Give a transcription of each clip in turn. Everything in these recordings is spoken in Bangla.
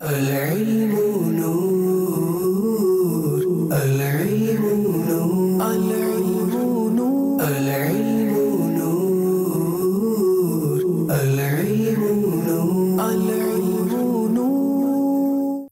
العلم نور العلم نور العلم نور العلم نور العلم نور العلم نور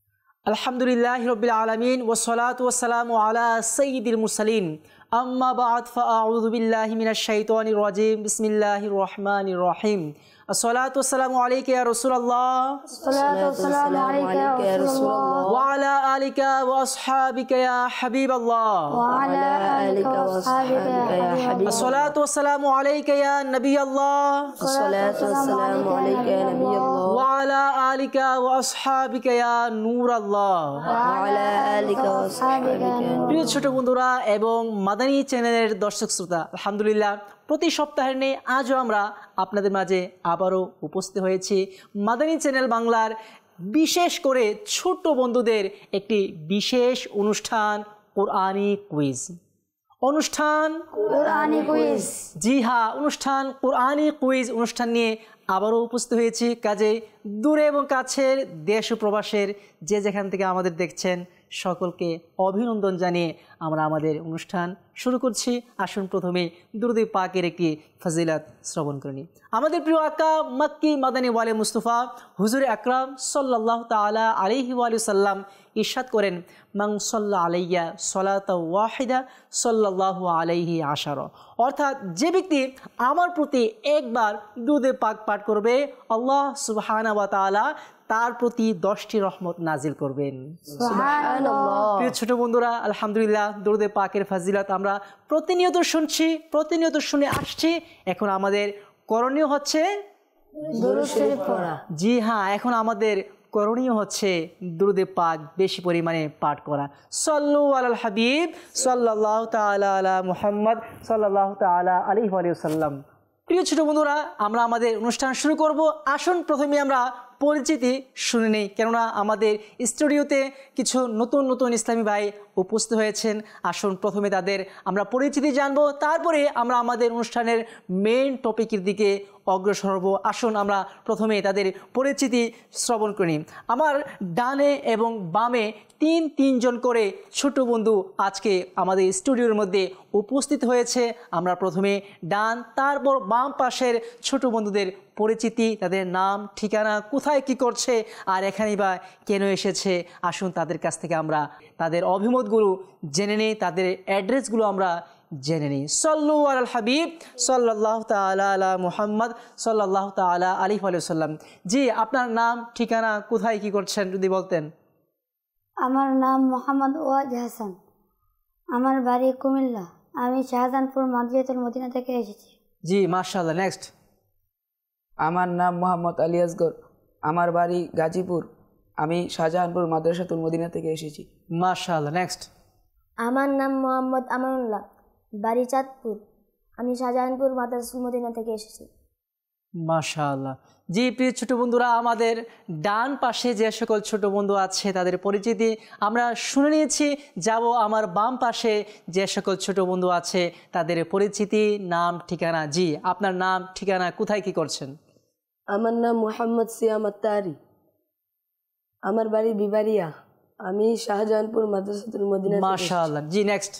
الحمد لله رب العالمين والصلاة والسلام على سيد المرسلين أما بعد فأعوذ بالله من الشيطان الرجيم بسم الله الرحمن الرحيم الصلاة والسلام عليك يا رسول الله الصلاة والسلام عليك يا رسول الله وعلى آلك وأصحابك يا حبيب الله وعلى آلك وأصحابك يا حبيب الله الصلاة والسلام عليك يا نبي الله الصلاة والسلام عليك يا نبي الله وعلى آلك وأصحابك يا نور الله وعلى آلك وأصحابك يا نور প্রিয় ছোট বন্ধুরা এবং মাদানী চ্যানেলের দর্শক শ্রোতা আলহামদুলিল্লাহ প্রতি সপ্তাহের নিয়ে আজও আমরা আপনাদের মাঝে আবারও উপস্থিত হয়েছি মাদানী চ্যানেল বাংলার বিশেষ করে ছোট বন্ধুদের একটি বিশেষ অনুষ্ঠান কোরআনী কুইজ কোরআনী কুইজ জি হ্যাঁ অনুষ্ঠান কোরআনী কুইজ অনুষ্ঠান নিয়ে আবারও উপস্থিত হয়েছি কাজে দূরে এবং কাছের দেশ ও প্রবাসের যে যেখান থেকে আমাদের দেখছেন সকলকে অভিনন্দন জানিয়ে আমরা আমাদের অনুষ্ঠান শুরু করছি। আসুন প্রথমে দুরূদ পাকের একটি ফজিলত শ্রবণ করে নিই। আমাদের প্রিয় আকা মক্কি মাদানী ওয়ালি মুস্তাফা হুজুর আকরাম সাল্লাল্লাহু তাআলা আলাইহি ওয়া সাল্লাম ইরশাদ করেন মান সাল্লা আলাইয়া সালাতা ওয়াহিদা সাল্লাল্লাহু আলাইহি আশারা, অর্থাৎ যে ব্যক্তি আমার প্রতি একবার দুরূদ পাক পাঠ করবে আল্লাহ সুবহানাহু ওয়া তাআলা তার প্রতি 10টি রহমত নাজিল করবেন। সুবহানাল্লাহ। প্রিয় ছোট বন্ধুরা আলহামদুলিল্লাহ দুরূদ পাকের ফজিলত আমরা প্রতিনিয়ত শুনছি, প্রতিনিয়ত শুনে আসছি। এখন আমাদের করণীয় হচ্ছে দুরূদ শরীফ পড়া। জি হ্যাঁ, এখন আমাদের করণীয় হচ্ছে দুরূদ পাক বেশি পরিমাণে পাঠ করা। সাল্লু আলাল হাবিব সাল্লাল্লাহু তাআলা আলা মুহাম্মদ সাল্লাল্লাহু তাআলা আলাইহি ওয়া সাল্লাম। প্রিয় ছোট বন্ধুরা আমরা আমাদের অনুষ্ঠান শুরু করব। আসুন প্রথমে আমরা পরিচিতি শুনে নেই, কেননা আমাদের স্টুডিওতে কিছু নতুন নতুন ইসলামী ভাই উপস্থিত হয়েছেন। আসুন প্রথমে তাদের আমরা পরিচিতি জানবো, তারপরে আমরা আমাদের অনুষ্ঠানের মেইন টপিকের দিকে অগ্রসর হব। আসুন আমরা প্রথমে তাদের পরিচিতি শ্রবণ করি। আমার ডানে এবং বামে তিনজন করে ছোট বন্ধু আজকে আমাদের স্টুডিওর মধ্যে উপস্থিত হয়েছে। আমরা প্রথমে ডান তারপর বাম পাশের ছোট বন্ধুদের পরিচিতি, তাদের নাম, ঠিকানা, কোথায় কি করছে আর এখানেই বা কেন এসেছে, আসুন তাদের কাছ থেকে আমরা তাদের অভিমতগুলো জেনে নিই, তাদের অ্যাড্রেসগুলো আমরা জেনে নিই। সাল্লু আলাল হাবিব সাল্লাল্লাহু তাআলা আলা মুহাম্মদ সাল্লাল্লাহু তাআলা আলাইহি ওয়া সাল্লাম। জি, আপনার নাম, ঠিকানা, কোথায় কি করছেন যদি বলতেন। আমার নাম মোহাম্মদ ওয়াজ হাসান, আমার বাড়ি কুমিল্লা, আমি শাহজাহানপুর মাদ্রাসাতুল মদিনা থেকে এসেছি। জি মাশাআল্লাহ। নেক্সট। আমার নাম মোহাম্মদ আলী আসগর, আমার বাড়ি গাজীপুর, আমি শাহজাহানপুর মাদ্রাসাতুল মদিনা থেকে এসেছি। মাশাআল্লাহ। নেক্সট। আমার নাম মোহাম্মদ আমানুল্লাহ, বাড়ি চাঁদপুর, আমি শাহজাহানপুর মাদ্রাসাতুল মদিনা থেকে এসেছি। মাশাআল্লাহ। জি প্রিয় ছোট বন্ধুরা আমাদের ডান পাশে যে সকল ছোট বন্ধু আছে তাদের পরিচিতি আমরা শুনে নিয়েছি। যাব আমার বাম পাশে যে সকল ছোট বন্ধু আছে তাদের পরিচিতি, নাম, ঠিকানা। জি, আপনার নাম, ঠিকানা, কোথায় কি করছেন। আমার নাম মোহাম্মদ সিয়াম আত্তারি, আমার বাড়ি বিবারিয়া, আমি শাহজাহানপুর মাদ্রাসাতুল মদিনা। মাশাআল্লাহ। জি নেক্সট।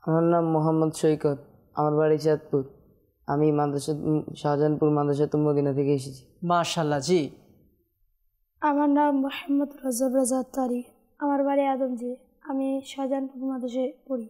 আমার নাম মোহাম্মদ সৈকত, আমার বাড়ি চাঁদপুর, আমি শাহজাহানপুর মাদ্রাসাতুল মদিনা থেকে এসেছি। মাশাআল্লাহ। জি। আমার নাম মোহাম্মদ রজব রাজা আত্তারি, আমার বাড়ি আদমজি, আমি শাহজাহানপুর মাদ্রাসায় পড়ি।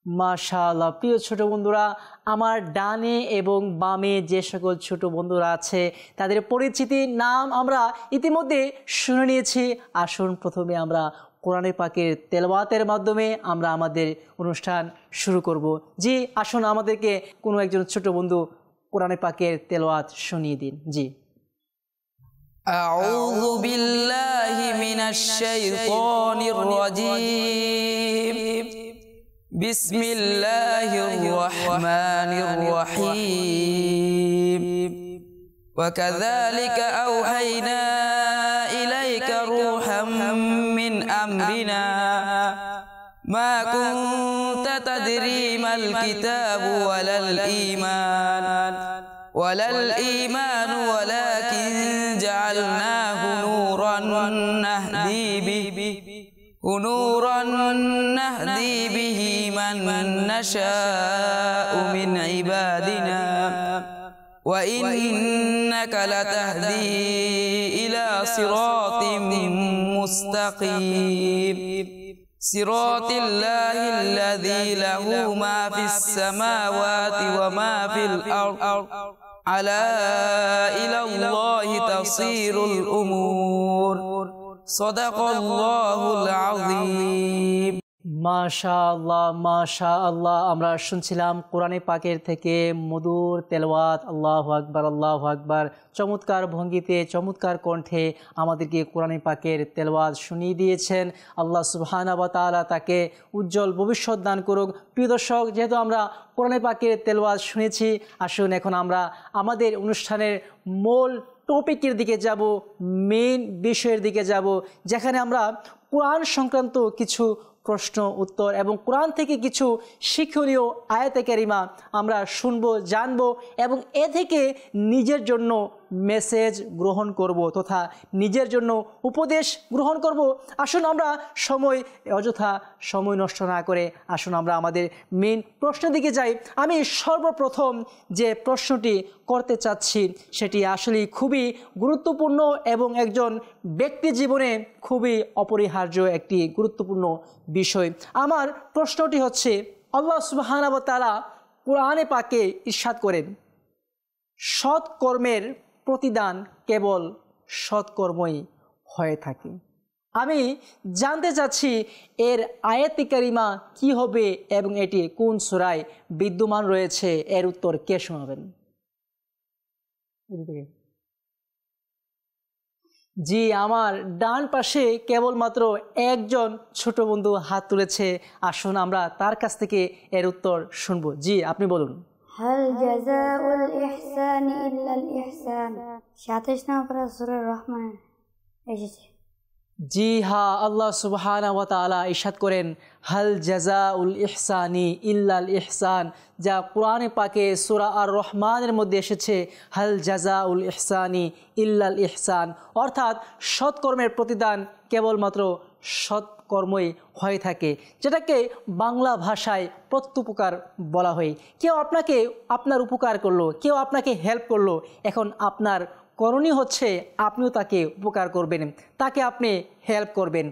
মাশাআল্লাহ। প্রিয় ছোট বন্ধুরা আমার ডানে এবং বামে যে সকল ছোট বন্ধুরা আছে তাদের পরিচিতি, নাম আমরা ইতিমধ্যে শুনে নিয়েছি। আসুন প্রথমে আমরা কোরআন পাকের তেলাওয়াতের মাধ্যমে আমরা আমাদের অনুষ্ঠান শুরু করব। জি আসুন আমাদেরকে কোনো একজন ছোট বন্ধু কোরআন পাকের তেলাওয়াত শুনিয়ে দিন। জি। আউযু বিল্লাহি মিনাশ শাইতানির রাজীম, বিসমিল্লাহির রহমানির রহিম। وكذلك أوحينا إليك روحا من أمرنا ما كنت تدري ما الكتاب ولا الإيمان ولكن جعلناه نورا نهدي به ونورا نهدي به من نشاء من عبادنا وإنك لتهدي إلى صراط مستقيم صراط الله الذي له ما في السماوات وما في الأرض على إلى الله تصير الأمور صدق الله العظيم মাশাআল্লাহ মাশাআল্লাহ। আমরা শুনছিলাম কোরআনে পাকের থেকে মধুর তেলাওয়াত। আল্লাহু আকবার আল্লাহু আকবার। চমৎকার ভঙ্গিতে চমৎকার কণ্ঠে আমাদেরকে কোরআনে পাকের তেলাওয়াত শুনিয়ে দিয়েছেন। আল্লাহ সুবহানাহু ওয়া তাআলা তাকে উজ্জ্বল ভবিষ্যৎ দান করুক। প্রিয় দর্শক, যেহেতু আমরা কোরআনে পাকের তেলাওয়াত শুনেছি, আসুন এখন আমরা আমাদের অনুষ্ঠানের মূল টপিকের দিকে যাব, মেইন বিষয়ের দিকে যাব, যেখানে আমরা কোরআন সংক্রান্ত কিছু প্রশ্ন উত্তর এবং কোরআন থেকে কিছু শিক্ষণীয় আয়াতে কারিমা আমরা শুনবো, জানবো এবং এ থেকে নিজের জন্য মেসেজ গ্রহণ করব তথা নিজের জন্য উপদেশ গ্রহণ করব। আসুন আমরা অযথা সময় নষ্ট না করে আসুন আমরা আমাদের মেইন প্রশ্নের দিকে যাই। আমি সর্বপ্রথম যে প্রশ্নটি করতে চাচ্ছি সেটি আসলে খুবই গুরুত্বপূর্ণ এবং একজন ব্যক্তি জীবনে খুবই অপরিহার্য একটি গুরুত্বপূর্ণ বিষয়। আমার প্রশ্নটি হচ্ছে, আল্লাহ সুবহানাহু ওয়া তাআলা কোরআনে পাকে ইরশাদ করেন, সৎ কর্মের প্রতিদান কেবল সৎকর্মই হয়ে থাকে। আমি জানতে চাচ্ছি এর আয়াতে কারিমা কি হবে এবং এটি কোন সূরায় বিদ্যমান রয়েছে, এর উত্তর কে শোনাবেন? জি, আমার ডান পাশে কেবলমাত্র একজন ছোট বন্ধু হাত তুলেছে। আসুন আমরা তার কাছ থেকে এর উত্তর শুনবো। জি, আপনি বলুন। হাল জাযাউল ইহসান ইল্লাল ইহসান 27 নম্বর সূরা রহমান এসেছে। জি হ্যাঁ, আল্লাহ সুবহানাহু ওয়া তাআলা ইরশাদ করেন, হাল জাযাউল ইহসানি ইল্লাল ইহসান, যা কোরআনে পাকে সূরা আর রহমানের মধ্যে এসেছে, হাল জাযাউল ইহসানি ইল্লাল ইহসান, অর্থাৎ সৎকর্মের প্রতিদান কেবলমাত্র সৎকর্মই হয়ে থাকে, যেটাকে বাংলা ভাষায় প্রত্যুপকার বলা হয়। কেউ আপনাকে আপনার উপকার করলো, কেউ আপনাকে হেল্প করলো, এখন আপনার করণীয় হচ্ছে আপনিও তাকে উপকার করবেন, তাকে আপনি হেল্প করবেন।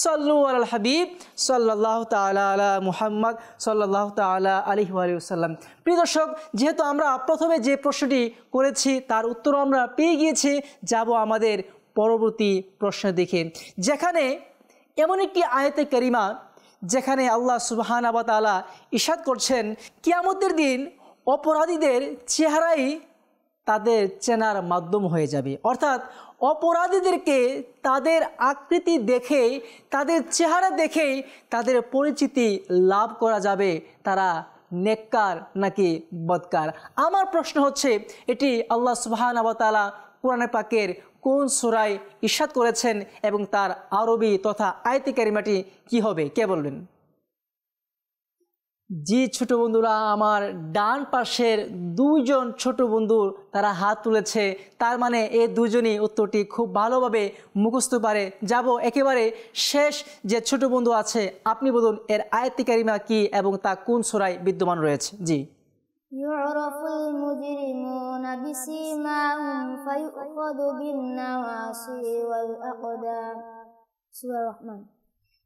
সাল্লু আলাল হাবিব সাল্লাল্লাহু তাআলা আলা মুহাম্মদ সাল্লাল্লাহু তাআলা আলাইহি ওয়া সাল্লাম। প্রিয় দর্শক, যেহেতু আমরা প্রথমে যে প্রশ্নটি করেছি তার উত্তর আমরা পেয়ে গিয়েছি, যাব আমাদের পরবর্তী প্রশ্নের দিকে, যেখানে এমন একটি আয়াতে কারিমা যেখানে আল্লাহ সুবহানাহু ওয়া তাআলা ইরশাদ করছেন, কিয়ামতের দিন অপরাধীদের চেহারাই তাদের চেনার মাধ্যম হয়ে যাবে, অর্থাৎ অপরাধীদেরকে তাদের আকৃতি দেখেই, তাদের চেহারা দেখেই তাদের পরিচিতি লাভ করা যাবে তারা নেককার নাকি বদকার। আমার প্রশ্ন হচ্ছে, এটি আল্লাহ সুবহানাহু ওয়া তাআলা কোরআনে পাকের কোন সূরায় ইরশাদ করেছেন এবং তার আরবি তথা আয়াতে কারিমাটি কি হবে, কে বলবেন? জি ছোট বন্ধুরা, আমার ডান পাশের দুইজন ছোট বন্ধু তারা হাত তুলেছে, তার মানে এই দুজনই উত্তরটি খুব ভালোভাবে মুখস্থ পারে। যাব একেবারে শেষ যে ছোট বন্ধু আছে, আপনি বলুন এর আয়াতে কারিমা কি এবং তা কোন সূরায় বিদ্যমান রয়েছে। জি, ইউরাফুল মুজরিমুনা বিসিমাহুম ফায়ুখাযু বিন-নাওয়াসি ওয়াল আকদাম সূরা রহমান।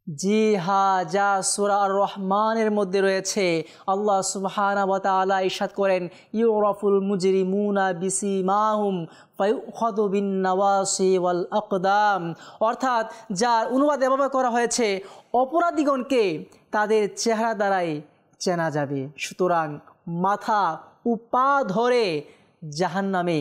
জি হ্যাঁ, যা সূরা আর রহমানের মধ্যে রয়েছে। আল্লাহ সুবহানাহু ওয়া তাআলা ইরশাদ করেন, ইউরাফুল মুজরিমুনা বিসিমাহুম ফায়ুখাযু বিন-নাওয়াসি ওয়াল আকদাম, অর্থাৎ যার অনুবাদ এভাবে করা হয়েছে, অপরাধীগণকে তাদের চেহারা দ্বারাই চেনা যাবে, সুতরাং মাথা ও পা ধরে জাহান্নামে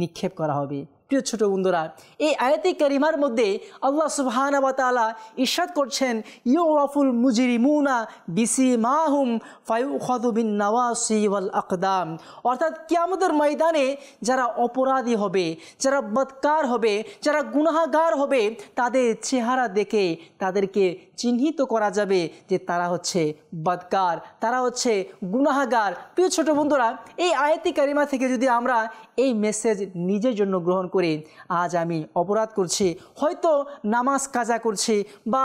নিক্ষেপ করা হবে। প্রিয় ছোট বন্ধুরা, এই আয়াতে কারিমার মধ্যে আল্লাহ সুবহানাহু ওয়া তাআলা ইরশাদ করছেন, ইউরাফুল মুজরিমুনা বিসিমাহুম ফায়ুখাযু বিন-নাওয়াসি ওয়াল আকদাম, অর্থাৎ কিয়ামতের ময়দানে যারা অপরাধী হবে, যারা বদকার হবে, যারা গুনাহগার হবে, তাদের চেহারা দেখে তাদেরকে চিহ্নিত করা যাবে যে তারা হচ্ছে বদকার, তারা হচ্ছে গুনাহগার। প্রিয় ছোট বন্ধুরা, এই আয়াতে কারিমা থেকে যদি আমরা এই মেসেজ নিজের জন্য গ্রহণ করি করে আজ আমি অপরাধ করছি, হয়তো নামাজ কাজা করছি বা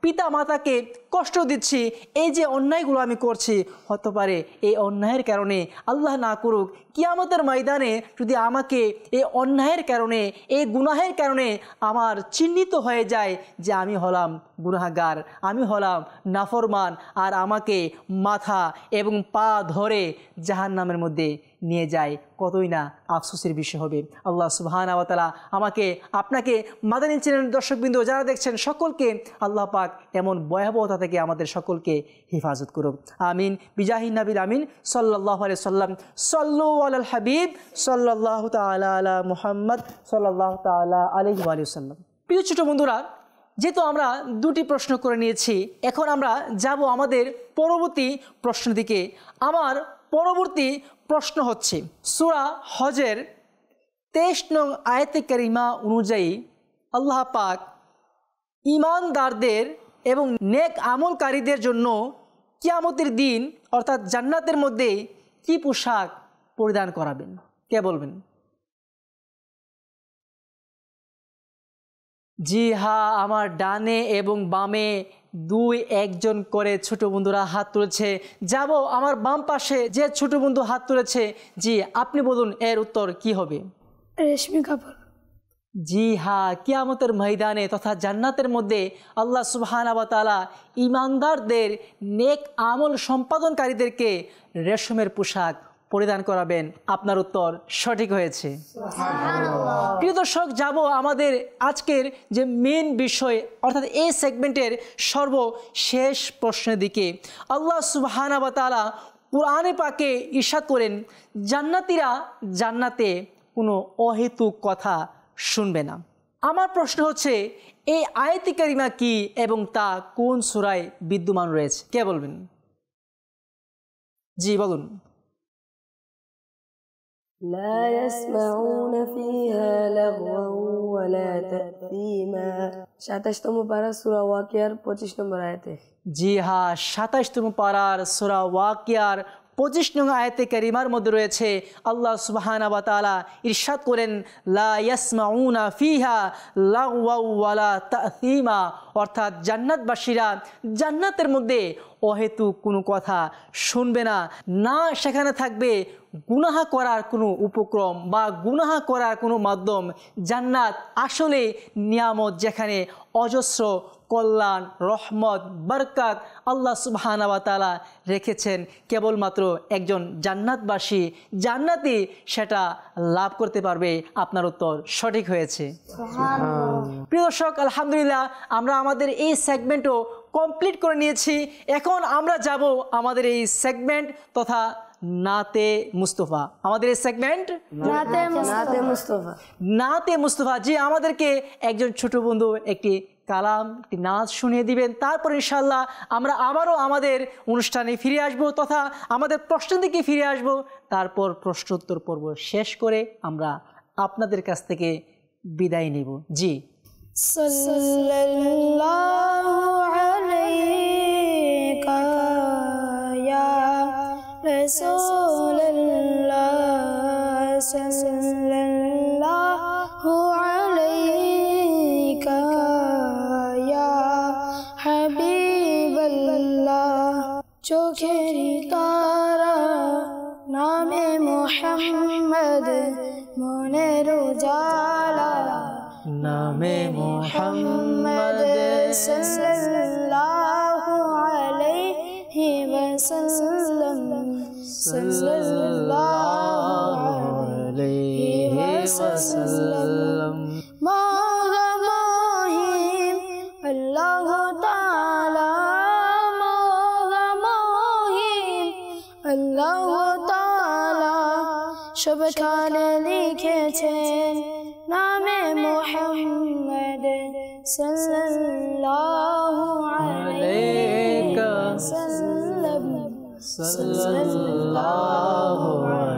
পিতা মাতাকে কষ্ট দিচ্ছি, এই যে অন্যায়গুলো আমি করছি, হতে পারে এই অন্যায়ের কারণে আল্লাহ না করুক কিয়ামতের ময়দানে যদি আমাকে এই অন্যায়ের কারণে, এই গুনাহের কারণে আমার চিহ্নিত হয়ে যায় যে আমি হলাম গুনাহগার, আমি হলাম নাফরমান, আর আমাকে মাথা এবং পা ধরে জাহান্নামের মধ্যে নিয়ে যায়, কতই না আফসোসের বিষয় হবে। আল্লাহ সুবহানাহু ওয়া তাআলা আমাকে, আপনাকে, মাদানী চ্যানেলের দর্শকবৃন্দ যারা দেখছেন সকলকে আল্লাহ পাক এমন ভয়াবহতা থেকে আমাদের সকলকে হেফাজত করুক। আমিন বিজাহি নবীল আমিন সাল্লাল্লাহু আলাইহি সাল্লাম। সাল্লু আলাল হাবিব সাল্লাল্লাহু তাআলা আলা মুহাম্মদ সাল্লাল্লাহু তাআলা আলাইহি ওয়া সাল্লাম। প্রিয় ছোট বন্ধুরা, যেহেতু আমরা দুটি প্রশ্ন করে নিয়েছি, এখন আমরা যাব আমাদের পরবর্তী প্রশ্ন দিকে। আমার পরবর্তী প্রশ্ন হচ্ছে সূরা হজের 23 নং আয়াতে কারিমা অনুযায়ী আল্লাহ পাক ঈমানদারদের এবং নেক আমলকারীদের জন্য কিয়ামতের দিন অর্থাৎ জান্নাতের মধ্যে কি পোশাক পরিধান করাবেন? কে বলবেন? জি হ্যাঁ, আমার ডানে এবং বামে একজন করে ছোট বন্ধুরা হাত তুলেছে। যাব আমার বাম পাশে যে ছোট বন্ধু হাত তুলেছে, জি আপনি বলুন এর উত্তর কি হবে? রেশমি কাপড়। জি হ্যাঁ, কিয়ামতের ময়দানে তথা জান্নাতের মধ্যে আল্লাহ সুবহানাহু ওয়া তাআলা ঈমানদারদের, নেক আমল সম্পাদনকারীদেরকে রেশমের পোশাক পরিধান করাবেন। আপনার উত্তর সঠিক হয়েছে। প্রিয় দর্শক, যাব আমাদের আজকের যে মেন বিষয় অর্থাৎ এই সেগমেন্টের সর্বশেষ প্রশ্নের দিকে। আল্লাহ সুবহানাহু ওয়া তাআলা কুরআনে পাকে ইরশাদ করেন, জান্নাতীরা জান্নাতে কোনো অহেতুক কথা শুনবে না। আমার প্রশ্ন হচ্ছে এই আয়াতে কারিমা কি এবং তা কোন সূরায় বিদ্যমান রয়েছে? কে বলবেন? জি বলুন। لا يسمعون فيها لغوا ولا تأثيما। 27তম পারা সূরা ওয়াকিয়ার 25 নম্বর আয়াতে। জি হ্যাঁ, 27তম পারার সূরা ওয়াকিয়ার 25 নং আয়াতে কারিমার মধ্যে রয়েছে আল্লাহ সুবহানাহু ওয়া তাআলা ইরশাদ করেন, লা ইয়াসমাউনা ফিহা লাগওয়া ওয়ালা তা'সীমা, অর্থাৎ জান্নাতবাসীরা জান্নাতের মধ্যে অহেতুক কোনো কথা শুনবে না, না সেখানে থাকবে গুনাহ করার কোনো উপক্রম বা গুনাহ করার কোনো মাধ্যম। জান্নাত আসলে নিয়ামত, যেখানে অজস্র কল্যাণ, রহমত, বরকত আল্লাহ সুবহানাহু ওয়া তাআলা রেখেছেন। কেবলমাত্র একজন জান্নাতবাসী, জান্নাতি সেটা লাভ করতে পারবে। আপনার উত্তর সঠিক হয়েছে। প্রিয় দর্শক, আলহামদুলিল্লাহ আমরা আমাদের এই সেগমেন্টও কমপ্লিট করে নিয়েছি। এখন আমরা যাব আমাদের এই সেগমেন্ট তথা নাতে মুস্তফা। আমাদের এই সেগমেন্ট নাতে মুস্তফা। জি, আমাদেরকে একজন ছোট বন্ধু একটি কালাম, একটি নাচ শুনিয়ে দিবেন। তারপর ইনশাআল্লাহ আমরা আবারও আমাদের অনুষ্ঠানে ফিরে আসব তথা আমাদের প্রশ্ন দিকে ফিরে আসব। তারপর প্রশ্নোত্তর পর্ব শেষ করে আমরা আপনাদের কাছ থেকে বিদায় নেব। জি। সাল্লাল্লাহু আলাইকা ইয়া রাসূলুল্লাহ, সাল্লাল্লাহু আলাইকা ইয়া হাবিবাল্লাহ। চোখের তারা নামে মুহাম্মদ, মনের উজালা নামে মুহাম্মদ, সাল্লাল্লাহু আলাইহি ওয়াসাল্লাম, সাল্লাল্লাহু আলাইহি ওয়াসাল্লাম। মহামহিম আল্লাহ তাআলা, মহামহিম আল্লাহ তাআলা সবখানে লিখেছেন নামে মুহাম্মদ, সাল্লাল্লাহু আলাইহি ওয়াসাল্লাম, সাল্লাল্লাহু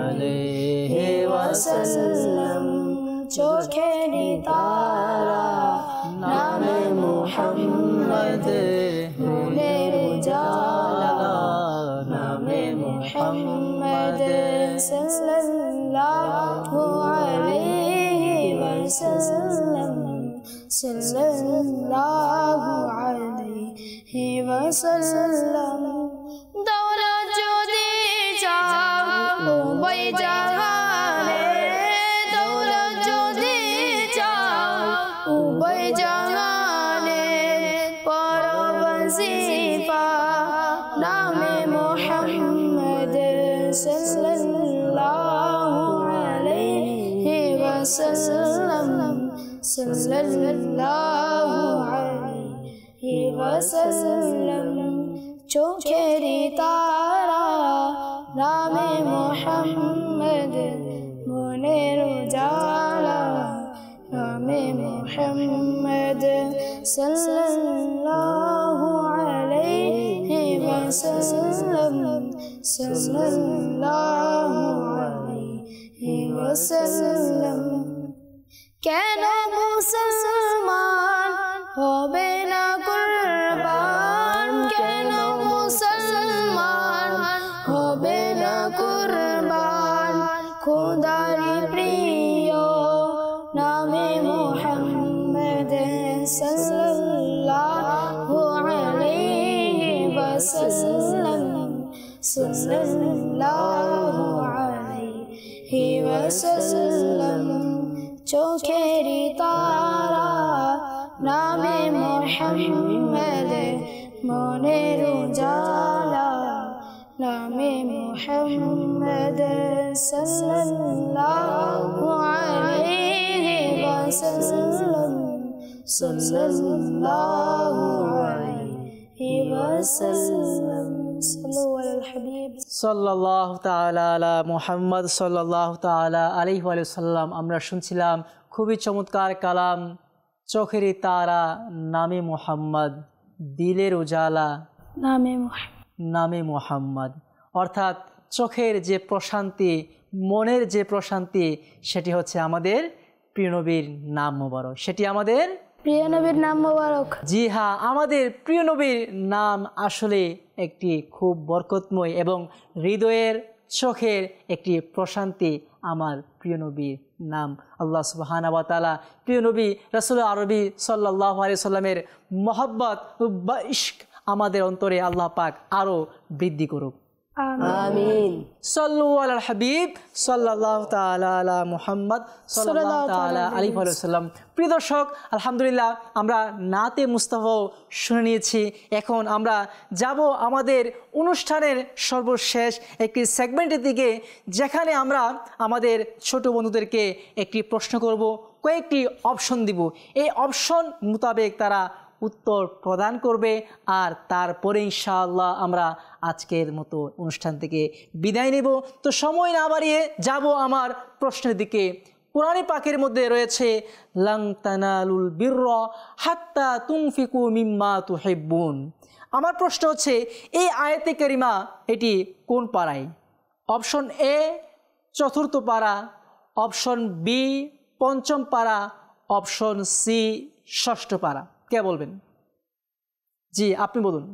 আলাইহি ওয়াসাল্লাম। চোখের তারা নামে মুহাম্মদ, মনের উজালা নামে মুহাম্মদ, সাল্লাল্লাহু আলাইহি وسلم صلى الله عليه وسلم দৌলত যদি চাও উভয় জাহানে দৌলত যদি চাও উভয় জাহানে পরবশিফা নামে মুহাম্মদ সাল্লাল্লাহু আলাইহি ওয়াসাল্লাম সাল্লাল্লাহু আলাইহি ওয়াসাল্লাম চোখেরি তারা নামে মুহাম্মদ মনের উজালা নামে মুহাম্মদ সাল্লাল্লাহু আলাইহি ওয়াসাল্লাম সাল্লাল্লাহু আলাইহি ওয়াসাল্লাম কেন মুসলমান হবে না কুরবান কেন মুসলমান হবে না কুরবান খোদারি প্রিয় নামে মুহাম্মদ সাল্লাল্লাহু আলাইহি ওয়াসাল্লাম সাল্লাল্লাহু আলাইহি ওয়াসাল্লাম চোখেরি তারা নামে মুহাম্মদ মনের উজালা নামে মুহাম্মদ সাল্লাল্লাহু আলাইহি ওয়াসাল্লাম সাল্লাল্লাহু আলাইহি ওয়াসাল্লাম সাল্লু আলাল হাবিব সাল্লাল্লাহু তাআলা আলা মুহাম্মদ সাল্লাল্লাহু তাআলা আলাইহি ওয়াসাল্লাম। আমরা শুনছিলাম খুবই চমৎকার কালাম, চোখের তারা নামে মুহাম্মদ, দিলের উজালা নামে মুহাম্মদ। অর্থাৎ চোখের যে প্রশান্তি, মনের যে প্রশান্তি, সেটি হচ্ছে আমাদের প্রিয় নবীর নাম মোবারক, সেটি আমাদের প্রিয় নবীর নাম মোবারক। জি হ্যাঁ, আমাদের প্রিয় নবীর নাম আসলে একটি খুব বরকতময় এবং হৃদয়ের চোখের একটি প্রশান্তি। আমার প্রিয় নবীর নাম আল্লাহ সুবহানাহু ওয়া তাআলা প্রিয় নবী রাসূল আরবি সাল্লাল্লাহু আলাইহি সাল্লামের মহব্বত বা ইশক আমাদের অন্তরে আল্লাহ পাক আরও বৃদ্ধি করুক। আমিন। সাল্লু আলাল হাবিব সাল্লাল্লাহু তাআলা আলা মুহাম্মদ সাল্লাল্লাহু তাআলা আলাইহি ওয়াসাল্লাম। প্রিয় দর্শক, আলহামদুলিল্লাহ আমরা নাতে মুস্তাফাও শুনে নিয়েছি। এখন আমরা যাব আমাদের অনুষ্ঠানের সর্বশেষ একটি সেগমেন্টের দিকে, যেখানে আমরা আমাদের ছোট বন্ধুদেরকে একটি প্রশ্ন করব, কয়েকটি অপশন দিব। এই অপশন মোতাবেক তারা উত্তর প্রদান করবে, আর তারপরে ইনশাআল্লাহ আমরা আজকের মতো অনুষ্ঠান থেকে বিদায় নেব। তো সময় না বাড়িয়ে যাব আমার প্রশ্নের দিকে। কোরআনে পাকের মধ্যে রয়েছে লান তানালুল বিররা হাত্তা তুনফিকু মিম্মা তুহিব্বুন। আমার প্রশ্ন হচ্ছে, এই আয়াতে কারিমা এটি কোন পারায়? অপশন এ চতুর্থ পারা, অপশন বি পঞ্চম পারা, অপশন সি ষষ্ঠ পারা। কে বলবেন? জি আপনি বলুন,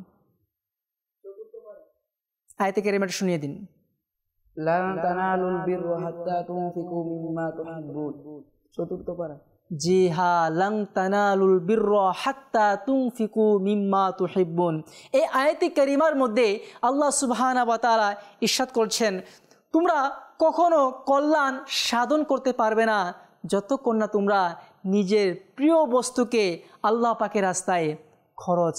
আয়াতে কারিমাটা শুনিয়ে দিন। লান তানালুল বিররা হাত্তা তুনফিকু মিম্মা তুহিব্বুন, চতুর্থ পারা। জি হ্যাঁ, লান তানালুল বিররা হাত্তা তুনফিকু মিম্মা তুহিব্বুন। এই আয়াতে কারিমার মধ্যে আল্লাহ সুবহানাহু ওয়া তাআলা ইরশাদ করছেন, তোমরা কখনো কল্যাণ সাধন করতে পারবে না যতক্ষণ না তোমরা নিজের প্রিয় বস্তুকে আল্লাহ পাকের রাস্তায় খরচ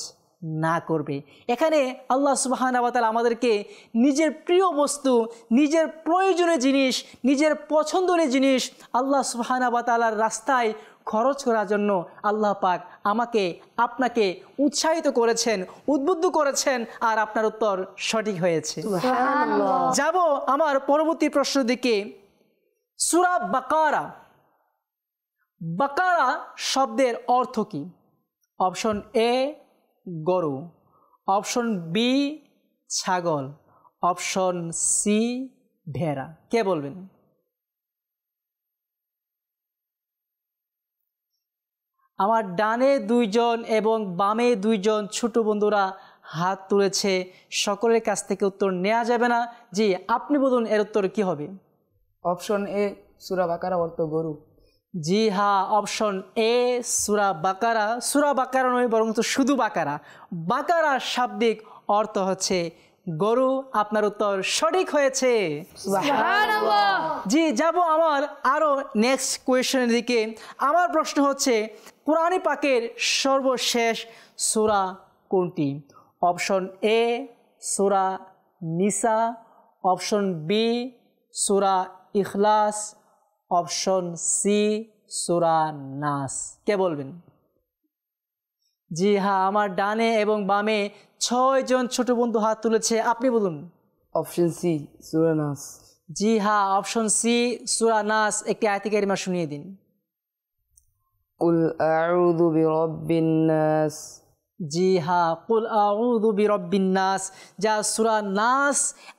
না করবে। এখানে আল্লাহ সুবহানাহু ওয়া তাআলা আমাদেরকে নিজের প্রিয় বস্তু, নিজের প্রয়োজনীয় জিনিস, নিজের পছন্দনীয় জিনিস আল্লাহ সুবহানাহু ওয়া তাআলার রাস্তায় খরচ করার জন্য আল্লাহ পাক আমাকে আপনাকে উৎসাহিত করেছেন, উদ্বুদ্ধ করেছেন, আর আপনার উত্তর সঠিক হয়েছে। যাব আমার পরবর্তী প্রশ্নের দিকে। সূরা বাকারা, বাকারা শব্দের অর্থ কী? অপশন এ গরু, অপশন বি ছাগল, অপশন সি ভেড়া। কে বলবেন? আমার ডানে দুইজন এবং বামে দুইজন ছোট বন্ধুরা হাত তুলেছে, সকলের কাছ থেকে উত্তর নেওয়া যাবে না। জি আপনি বলুন, এর উত্তর কি হবে? অপশন এ সূরা বাকারা অর্থ গরু। জি হ্যাঁ, অপশন এ সূরা বাকারা। সূরা বাকারা নয়, বরং তো শুধু বাকারা। বাকারার শাব্দিক অর্থ হচ্ছে গরু। আপনার উত্তর সঠিক হয়েছে। জি, যাব আমার আরও নেক্সট কোয়েশ্চেনের দিকে। আমার প্রশ্ন হচ্ছে, কোরআন পাকের সর্বশেষ সূরা কোনটি? Option A Surah Nisa, option B Surah Ikhlas, option C সূরা নাস। কে বলবেন? জি হ্যাঁ, আমার ডানে এবং বামে 6 জন ছোট বন্ধু হাত তুলেছে। আপনি বলুন। অপশন সি সূরা নাস। জি হ্যাঁ, অপশন সি সূরা নাস। একটি আয়াত কারিমা শুনিয়ে দিন। কুল আউযু বিরাব্বিন নাস। জি হ্যাঁ, কুল আউযু বিরাব্বিন নাস, যা সূরা নাস।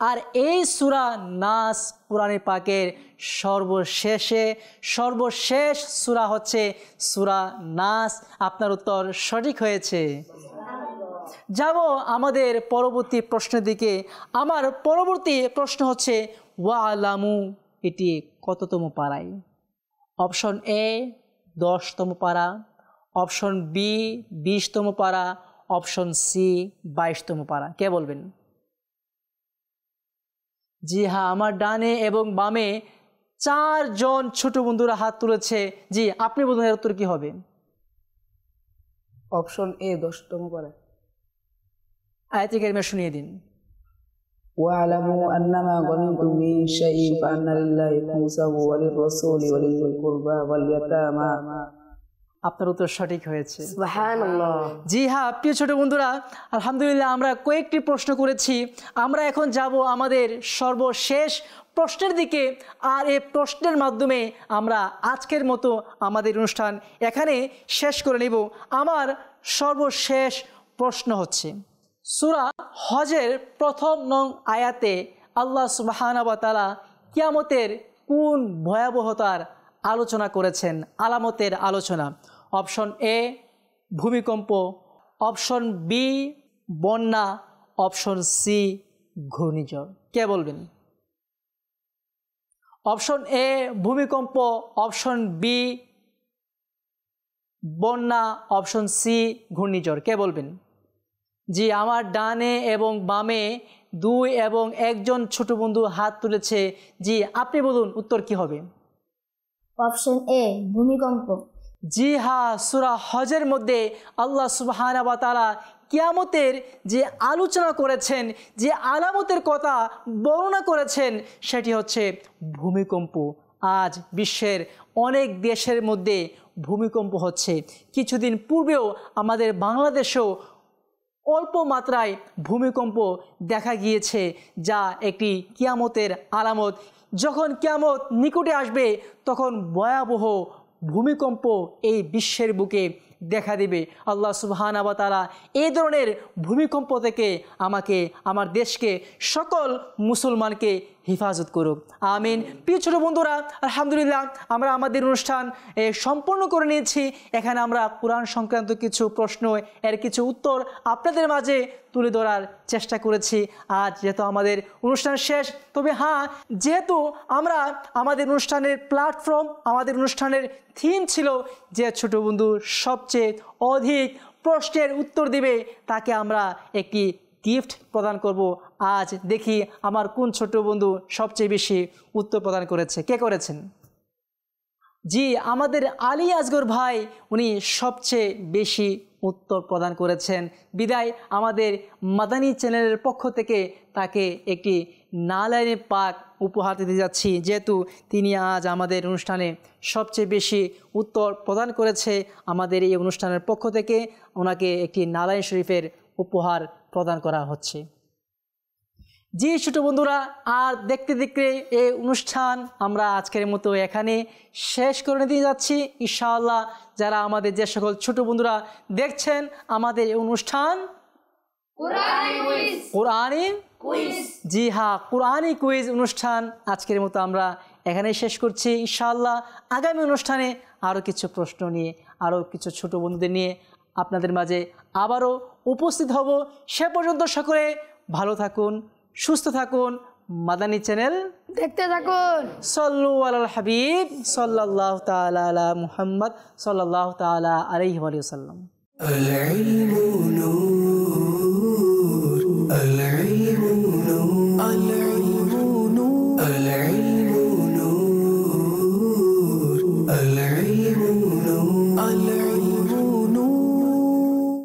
আর এই সূরা নাস কোরআনে পাকের সর্বশেষ সূরা হচ্ছে সূরা নাস। আপনার উত্তর সঠিক হয়েছে। যাব আমাদের পরবর্তী প্রশ্নের দিকে। আমার পরবর্তী প্রশ্ন হচ্ছে, ওয়া আলামু এটি কততম পারায়? অপশন এ 10তম পারা, অপশন বি 20তম পারা, অপশন সি 22তম পারা। কে বলবেন? জি হ্যাঁ, আমার ডানে এবং বামে 4 জন ছোট বন্ধুরা হাত তুলেছে। জি, আপনি বলুন এর উত্তর কি হবে? অপশন এ 10তম পারা। আয়াতে কারিমা শুনিয়ে দিন। ওয়ালামু আন্নামা গনিমতুম মিন শাইইন ফাআন্না লিল্লাহি খুমুসাহু ওয়া লির-রাসূলি ওয়া লিল কুরবা ওয়াল ইয়াতামা। আপনার উত্তর সঠিক হয়েছে। সুবহানাল্লাহ। জি হ্যাঁ, প্রিয় ছোট বন্ধুরা, আলহামদুলিল্লাহ আমরা কয়েকটি প্রশ্ন করেছি। আমরা এখন যাব আমাদের সর্বশেষ প্রশ্নের দিকে। আর এই প্রশ্নের মাধ্যমে আমরা আজকের মতো আমাদের অনুষ্ঠান এখানে শেষ করে নেব। আমার সর্বশেষ প্রশ্ন হচ্ছে, সূরা হজের 1 নং আয়াতে আল্লাহ সুবহানাহু ওয়া তাআলা কিয়ামতের কোন ভয়াবহতার আলোচনা করেছেন? আলামতের আলোচনা। অপশন এ ভূমিকম্প, অপশন বি বন্যা, অপশন সি ঘূর্ণিঝড়। কে বলবেন? অপশন এ ভূমিকম্প, অপশন বি বন্যা, অপশন সি ঘূর্ণিঝড়। কে বলবেন? জি, আমার ডানে এবং বামে 2 এবং 1 জন ছোট বন্ধু হাত তুলেছে। জি, আপনি বলুন উত্তর কি হবে? অপশন এ ভূমিকম্প। জি হ্যাঁ, সূরা হজের মধ্যে আল্লাহ সুবহানাহু ওয়া তাআলা কিয়ামতের যে আলোচনা করেছেন, যে আলামতের কথা বর্ণনা করেছেন, সেটি হচ্ছে ভূমিকম্প। আজ বিশ্বের অনেক দেশের মধ্যে ভূমিকম্প হচ্ছে। কিছুদিন পূর্বেও আমাদের বাংলাদেশেও অল্প মাত্রায় ভূমিকম্প দেখা গিয়েছে, যা একটি কিয়ামতের আলামত। যখন কিয়ামত নিকটে আসবে, তখন ভয়াবহ ভূমিকম্প এই বিশ্বের বুকে দেখা দেবে। আল্লাহ সুবহানাহু ওয়া তাআলা এই ধরনের ভূমিকম্প থেকে আমাকে, আমার দেশকে, সকল মুসলমানকে হেফাজত করুক, আমিন। প্রিয় ছোট বন্ধুরা, আলহামদুলিল্লাহ আমরা আমাদের অনুষ্ঠান সম্পূর্ণ করে নিয়েছি। এখানে আমরা কোরআন সংক্রান্ত কিছু প্রশ্ন, এর কিছু উত্তর আপনাদের মাঝে তুলে ধরার চেষ্টা করেছি। আজ যেহেতু আমাদের অনুষ্ঠান শেষ, তবে হ্যাঁ, যেহেতু আমরা আমাদের অনুষ্ঠানের প্ল্যাটফর্ম, আমাদের অনুষ্ঠানের থিম ছিল যে ছোট বন্ধু সবচেয়ে অধিক প্রশ্নের উত্তর দিবে, তাকে আমরা একটি গিফট প্রদান করব। আজ দেখি আমার কোন ছোট বন্ধু সবচেয়ে বেশি উত্তর প্রদান করেছে। কে করেছেন? জি, আমাদের আলী আসগর ভাই, উনি সবচেয়ে বেশি উত্তর প্রদান করেছেন। বিদায় আমাদের মাদানী চ্যানেলের পক্ষ থেকে তাকে একটি নালায়ে পাক উপহার দিতে যাচ্ছি, যেহেতু তিনি আজ আমাদের অনুষ্ঠানে সবচেয়ে বেশি উত্তর প্রদান করেছে। আমাদের এই অনুষ্ঠানের পক্ষ থেকে ওনাকে একটি নালায়ে শরীফের উপহার প্রদান করা হচ্ছে। জি ছোট বন্ধুরা, আর দেখতে দেখতে এই অনুষ্ঠান আমরা আজকের মতো এখানে শেষ করে নিতে যাচ্ছি। ইনশাআল্লাহ যারা আমাদের যে সকল ছোট বন্ধুরা দেখছেন আমাদের এই অনুষ্ঠান কোরআনী কুইজ, জি হ্যাঁ, কোরআনী কুইজ অনুষ্ঠান আজকের মতো আমরা এখানে শেষ করছি। ইনশাআল্লাহ আগামী অনুষ্ঠানে আরও কিছু প্রশ্ন নিয়ে, আরও কিছু ছোট বন্ধুদের নিয়ে আপনাদের মাঝে আবারও উপস্থিত হব। সে পর্যন্ত সকলে ভালো থাকুন, সুস্থ থাকুন, মাদানী চ্যানেল দেখতে থাকুন। সল্লু আলাল হাবিব সাল্লাল্লাহু তাআলা আলা মুহাম্মদ সাল্লাল্লাহু তাআলা আলাইহি ওয়া সাল্লাম। العلم نور العلم نور العلم نور العلم نور العلم نور